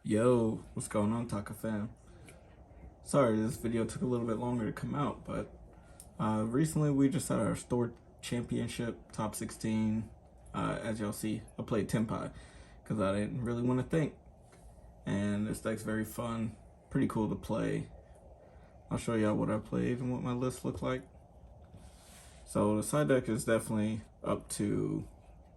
Yo, what's going on, Taka fam? Sorry, this video took a little bit longer to come out, but recently we just had our store championship top 16. As y'all see, I played Tempai because I didn't really want to think, and this deck's very fun, pretty cool to play. I'll show y'all what I played and what my list looked like. So the side deck is definitely up to,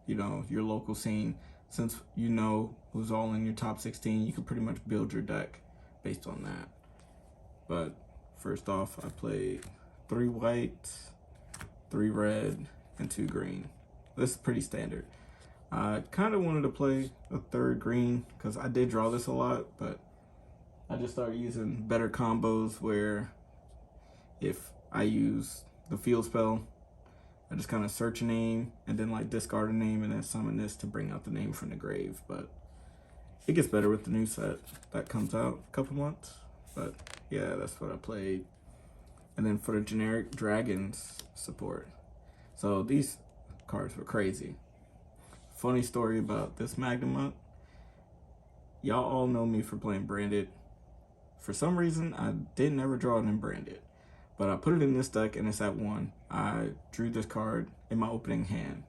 your local scene. Since you know who's all in your top 16, you can pretty much build your deck based on that. But first off, I played 3 white, 3 red, and 2 green. This is pretty standard. I kind of wanted to play a 3rd green because I did draw this a lot, but I just started using better combos where if I use the field spell, I just kind of search a name and then like discard a name and then summon this to bring out the name from the grave. But it gets better with the new set that comes out in a couple months. But yeah, that's what I played. And then for the generic dragons support. So these cards were crazy. Funny story about this Magnum. Y'all all know me for playing branded. For some reason, I didn't ever draw it in branded. But I put it in this deck and it's at 1. I drew this card in my opening hand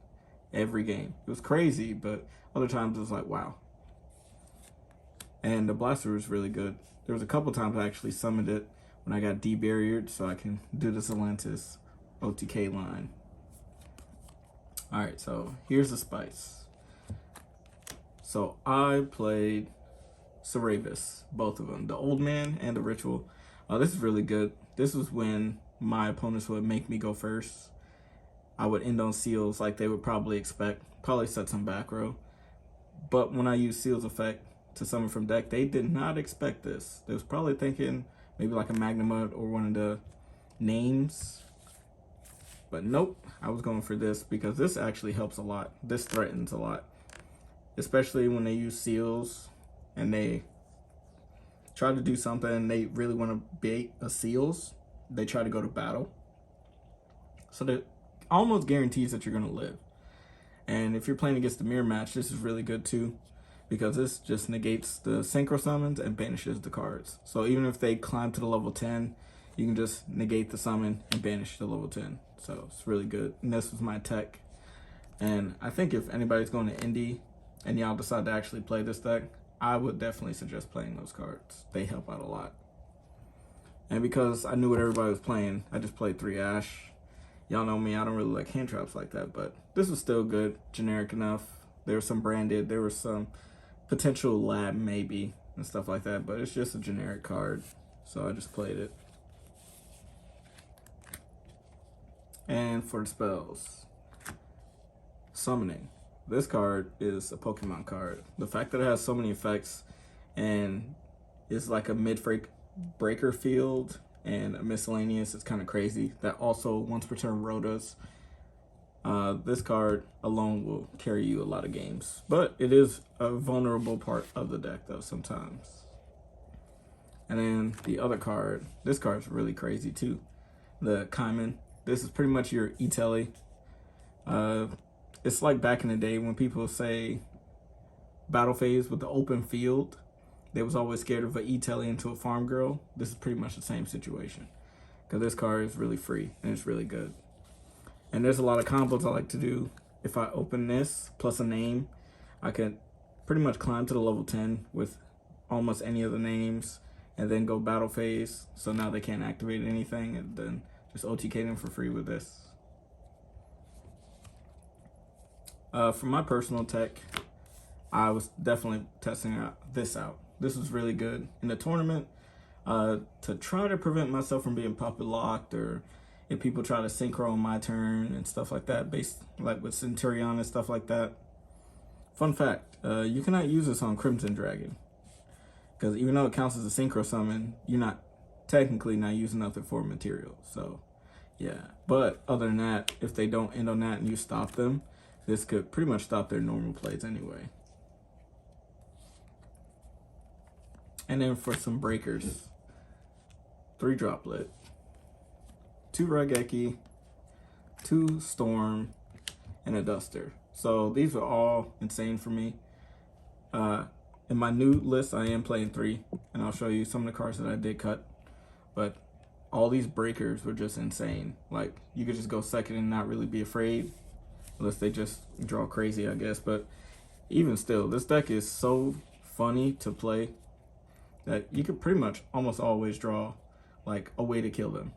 every game. It was crazy, but other times it was like, wow. And the blaster was really good. There was a couple times I actually summoned it when I got de-barriered so I can do the Atlantis OTK line. Alright, so here's the spice. So I played Ceravis, both of them, the Old Man and the Ritual. This is really good. This was when my opponents would make me go first. I would end on seals like they would probably expect, probably set some back row. But when I used seals effect to summon from deck, they did not expect this. They was probably thinking maybe like a Magnamud or one of the names. But nope, I was going for this because this actually helps a lot. This threatens a lot. Especially when they use seals and they try to do something and they really want to bait a seals, they try to go to battle. So that almost guarantees that you're going to live. And if you're playing against the mirror match, this is really good too, because this just negates the synchro summons and banishes the cards. So even if they climb to the level 10, you can just negate the summon and banish the level 10. So it's really good. And this was my tech. And I think if anybody's going to Indie and y'all decide to actually play this deck, I would definitely suggest playing those cards. They help out a lot. And because I knew what everybody was playing, I just played 3 Ash. Y'all know me, I don't really like hand traps like that, but this was still good, generic enough. There was some branded, there was some potential lab maybe and stuff like that, but it's just a generic card, so I just played it. And for the spells, summoning. This card is a Pokemon card. The fact that it has so many effects and is like a mid-breaker field and a miscellaneous, it's kind of crazy. That also once per turn rotas. This card alone will carry you a lot of games. But it is a vulnerable part of the deck though sometimes. And then the other card, this card's really crazy too. The Kaiman. This is pretty much your E-Telly. It's like back in the day when people say battle phase with the open field, they was always scared of an E-Telly into a farm girl. This is pretty much the same situation because this card is really free and it's really good. And there's a lot of combos I like to do. If I open this plus a name, I could pretty much climb to the level 10 with almost any of the names and then go battle phase. So now they can't activate anything and then just OTK them for free with this. For my personal tech, I was definitely testing this out. This was really good in the tournament to try to prevent myself from being puppet locked, or if people try to synchro on my turn and stuff like that, based like with Centurion and stuff like that. Fun fact, you cannot use this on Crimson Dragon because even though it counts as a synchro summon, you're not technically not using nothing for material. So yeah, but other than that, if they don't end on that and you stop them, this could pretty much stop their normal plays anyway. And then for some breakers, 3 Droplet, 2 Raigeki, 2 Storm, and a Duster. So these are all insane for me. in my new list, I am playing 3, and I'll show you some of the cards that I did cut. But all these breakers were just insane. Like, you could just go second and not really be afraid, unless they just draw crazy, I guess. But even still, this deck is so funny to play that you could pretty much almost always draw like a way to kill them.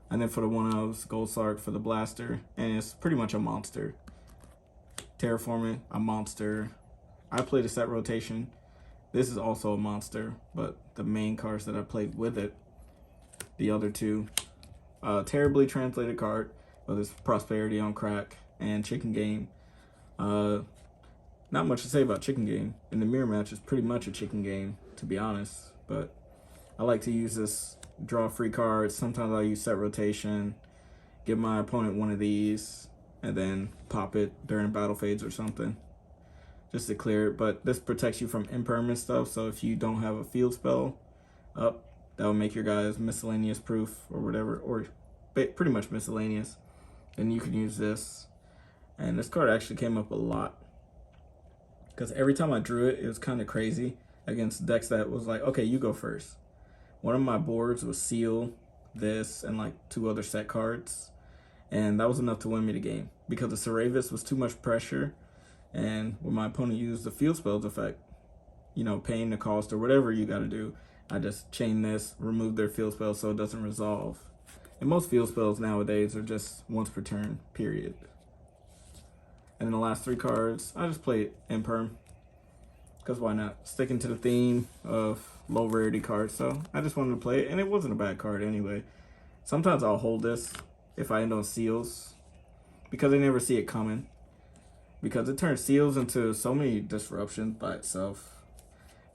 And then for the 1-ofs, Gold Sark for the blaster, and it's pretty much a monster. Terraforming, a monster. I played a set rotation. This is also a monster, but the main cards that I played with it, the other two, terribly translated card, but it's Prosperity on Crack and Chicken Game. Not much to say about Chicken Game. In the mirror match, it's pretty much a chicken game, to be honest. But I like to use this, draw free cards. Sometimes I use set rotation, give my opponent one of these, and then pop it during battle phase or something, just to clear it. But this protects you from impermanent stuff, so if you don't have a field spell up, that will make your guys miscellaneous proof or whatever, or pretty much miscellaneous. And you can use this. And this card actually came up a lot, because every time I drew it, it was kind of crazy against decks that was like, okay, you go first. One of my boards was Seal, this, and like 2 other set cards. And that was enough to win me the game, because the Ceravis was too much pressure. And when my opponent used the field spells effect, you know, paying the cost or whatever you got to do, I just chain this, remove their field spell so it doesn't resolve. And most field spells nowadays are just once per turn, period. And in the last 3 cards, I just played Imperm, because why not? Sticking to the theme of low rarity cards, so I just wanted to play it, and it wasn't a bad card anyway. Sometimes I'll hold this if I end on Seals, because I never see it coming, because it turns Seals into so many disruptions by itself.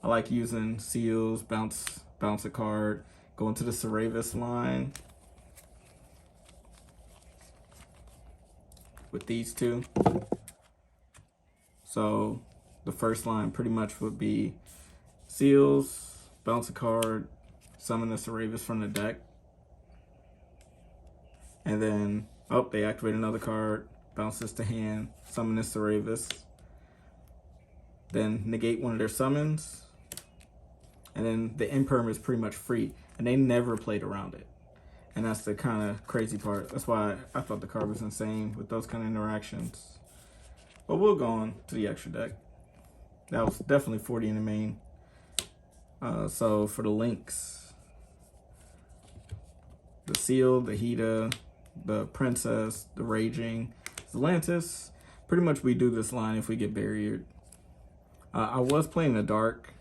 I like using Seals, bounce a card, go into the Ceravis line with these 2. So the first line pretty much would be Seals, bounce a card, summon the Ceravis from the deck. And then, oh, they activate another card, bounce this to hand, summon this Ceravis. Then negate one of their summons. And then the Imperm is pretty much free. And they never played around it. And that's the kind of crazy part. That's why I thought the card was insane with those kind of interactions. But we'll go on to the extra deck. That was definitely 40 in the main. So for the links, the Seal, the Hida, the Princess, the Raging, Atlantis. Pretty much we do this line if we get barriered. I was playing a Dark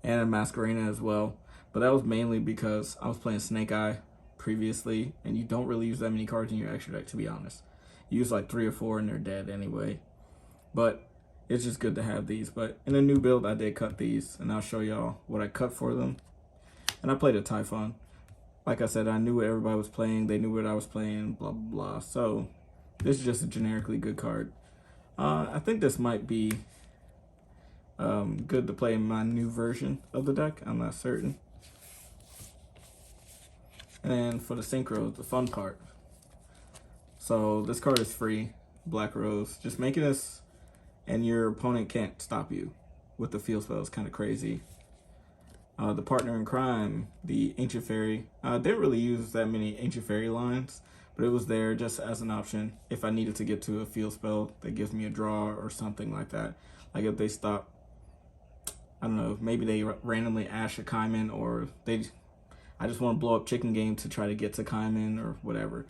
and a Masquerena as well, but that was mainly because I was playing Snake Eye previously, and you don't really use that many cards in your extra deck, to be honest. You use like 3 or 4 and they're dead anyway. But it's just good to have these. But in a new build, I did cut these, and I'll show y'all what I cut for them. And I played a Typhon. Like I said, I knew what everybody was playing. They knew what I was playing, blah, blah, blah. So this is just a generically good card. I think this might be good to play in my new version of the deck. I'm not certain. And for the synchros, the fun part. So this card is free, Black Rose. Just making this and your opponent can't stop you with the field spell is kind of crazy. The Partner in Crime, the Ancient Fairy. I didn't really use that many Ancient Fairy lines, but it was there just as an option if I needed to get to a field spell that gives me a draw or something like that. Like if they stop, I don't know, maybe they randomly Ash a Kaiman, or I just want to blow up Chicken Game to try to get to Kaiman or whatever.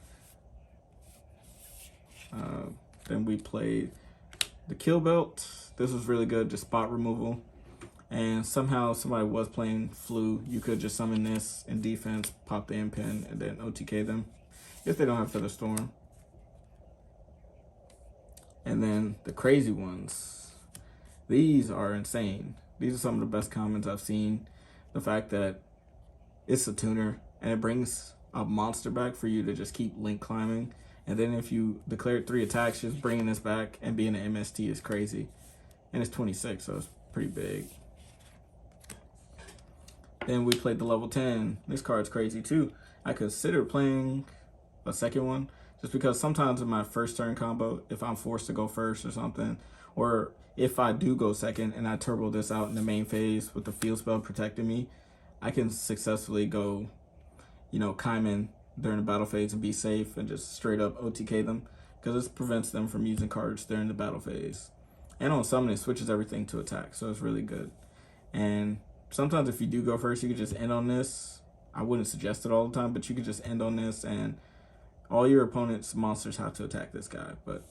Then we played the Kill Belt. This was really good, just spot removal. And somehow somebody was playing Flu. You could just summon this in defense, pop the Impin, and then OTK them if they don't have Feather Storm. And then the crazy ones. These are insane. These are some of the best commons I've seen. The fact that it's a tuner and it brings a monster back for you to just keep link climbing. And then if you declare 3 attacks, just bringing this back and being an MST is crazy. And it's 26, so it's pretty big. Then we played the level 10. This card's crazy too. I considered playing a second one just because sometimes in my first turn combo, if I'm forced to go first or something, Or if I do go second and I turbo this out in the main phase with the field spell protecting me, I can successfully go, you know, Kaiman during the battle phase and be safe and just straight up OTK them, because this prevents them from using cards during the battle phase. And on summon, it switches everything to attack, so it's really good. And sometimes if you do go first, you could just end on this. I wouldn't suggest it all the time, but you could just end on this and all your opponent's monsters have to attack this guy. But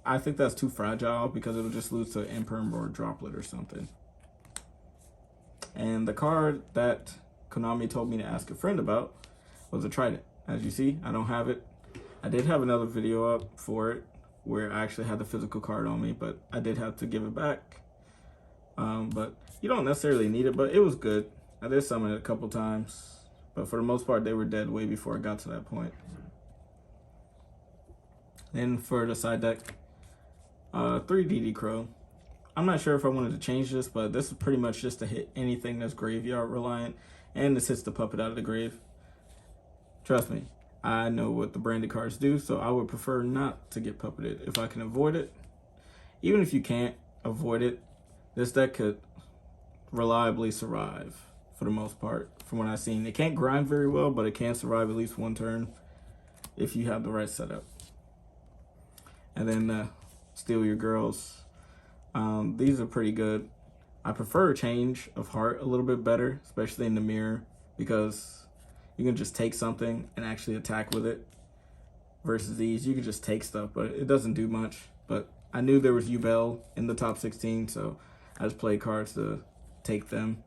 I think that's too fragile because it'll just lose to Imperm or Droplet or something. And the card that Konami told me to ask a friend about was a Trident. As you see, I don't have it. I did have another video up for it where I actually had the physical card on me, but I did have to give it back. But you don't necessarily need it, but it was good. I did summon it a couple times, but for the most part, they were dead way before I got to that point. Then for the side deck, 3 DD Crow. I'm not sure if I wanted to change this, but this is pretty much just to hit anything that's graveyard reliant, and this hits the puppet out of the grave. Trust me, I know what the branded cards do, so I would prefer not to get puppeted if I can avoid it. Even if you can't avoid it, this deck could reliably survive for the most part from what I've seen. It can't grind very well, but it can survive at least one turn if you have the right setup. And then Steal Your Girls. These are pretty good. I prefer Change of Heart a little bit better, especially in the mirror, because you can just take something and actually attack with it. Versus these, you can just take stuff, but it doesn't do much. But I knew there was Yubel in the top 16, so I just played cards to take them.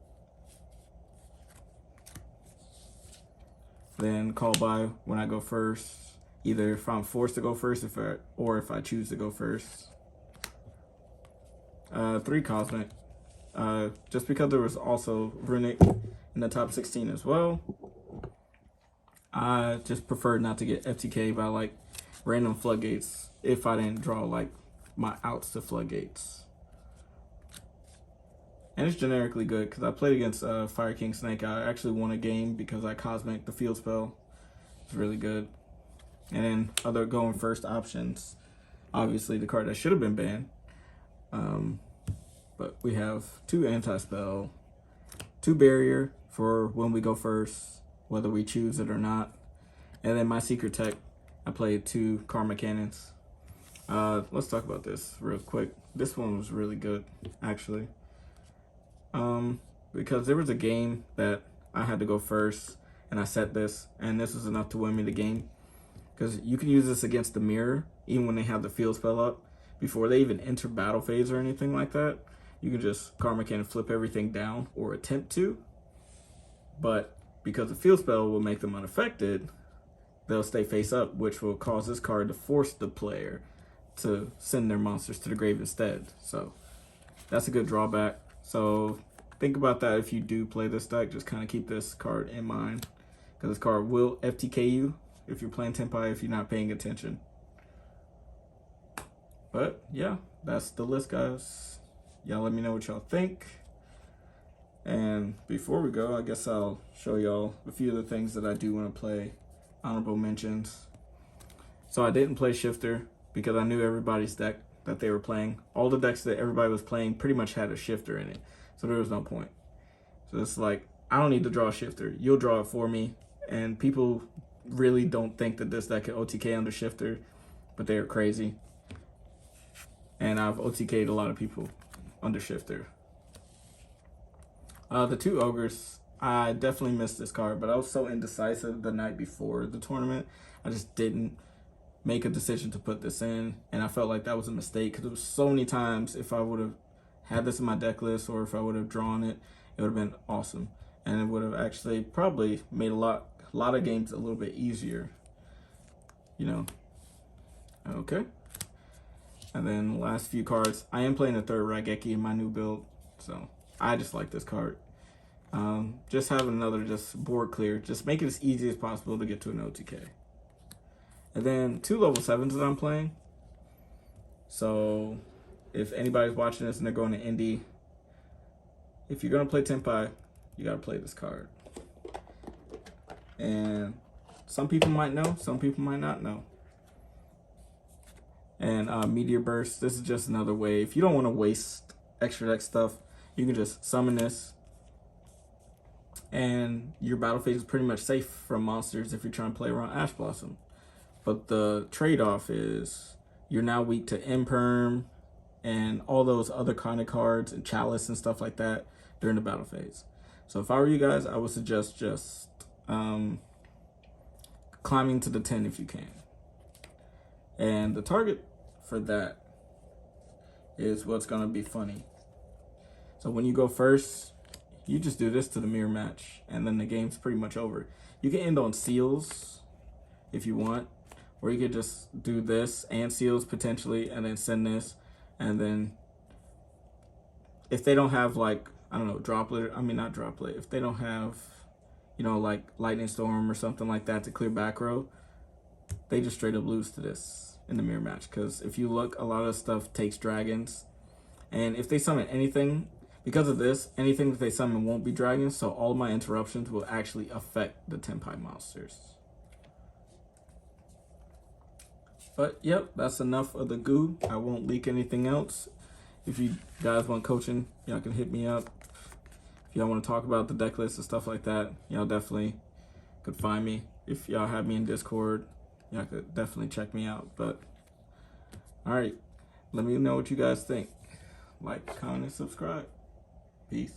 Then Call By when I go first, either if I'm forced to go first or if I choose to go first. 3 Cosmic, just because there was also Runic in the top 16 as well. I just preferred not to get FTK by like random floodgates if I didn't draw like my outs to floodgates. And it's generically good because I played against Fire King Snake. I actually won a game because I Cosmic the field spell. It's really good. And then other going first options, obviously the card that should have been banned. But we have 2 anti-spell, 2 barrier for when we go first, whether we choose it or not. And then my secret tech, I played 2 Karma Cannons. Let's talk about this real quick. This one was really good, actually. Because there was a game that I had to go first, and I set this, and this was enough to win me the game. Because you can use this against the mirror, even when they have the field spell up. Before they even enter battle phase or anything like that, you can just Karma Cannon flip everything down, or attempt to. But because the field spell will make them unaffected, they'll stay face up, which will cause this card to force the player to send their monsters to the grave instead. So that's a good drawback. So think about that if you do play this deck. Just kind of keep this card in mind, because this card will FTK you if you're playing Tempai if you're not paying attention. But yeah, that's the list, guys. Y'all let me know what y'all think. And before we go, I guess I'll show y'all a few of the things that I do want to play. Honorable mentions. So I didn't play Shifter because I knew everybody's deck that they were playing. All the decks that everybody was playing pretty much had a Shifter in it, so there was no point. So it's like, I don't need to draw a Shifter. You'll draw it for me. And people really don't think that this deck can OTK under Shifter, but they are crazy. And I've OTK'd a lot of people under Shifter. The 2 Ogres, I definitely missed this card, but I was so indecisive the night before the tournament. I just didn't make a decision to put this in, and I felt like that was a mistake because there was so many times if I would have had this in my deck list or if I would have drawn it, it would have been awesome. And it would have actually probably made a lot of games a little bit easier, you know. Okay. And then last few cards, I am playing a 3rd Raigeki in my new build, so I just like this card. Just have another just board clear. Just make it as easy as possible to get to an OTK. And then 2 level 7s that I'm playing. So if anybody's watching this and they're going to Indie, if you're going to play Tempai, you got to play this card. And some people might know, some people might not know. And Meteor Burst, this is just another way. If you don't want to waste extra deck stuff, you can just summon this. And your battle phase is pretty much safe from monsters if you're trying to play around Ash Blossom. But the trade-off is you're now weak to Imperm and all those other kind of cards and Chalice and stuff like that during the battle phase. So if I were you guys, I would suggest just climbing to the 10 if you can. And the target for that is what's going to be funny. So when you go first, you just do this to the mirror match, and then the game's pretty much over. You can end on seals if you want, or you could just do this and seals potentially, and then send this, and then if they don't have like, I don't know, not droplet, if they don't have, you know, like lightning storm or something like that to clear back row, they just straight up lose to this in the mirror match. Because if you look, a lot of stuff takes dragons, and if they summon anything, because of this, anything that they summon won't be dragons, so all my interruptions will actually affect the Tenpai monsters. But yep, that's enough of the goo. I won't leak anything else. If you guys want coaching, y'all can hit me up. If y'all want to talk about the deck list and stuff like that, y'all definitely could find me. If y'all have me in Discord, y'all could definitely check me out. But alright, let me know what you guys think. Like, comment, and subscribe. Peace.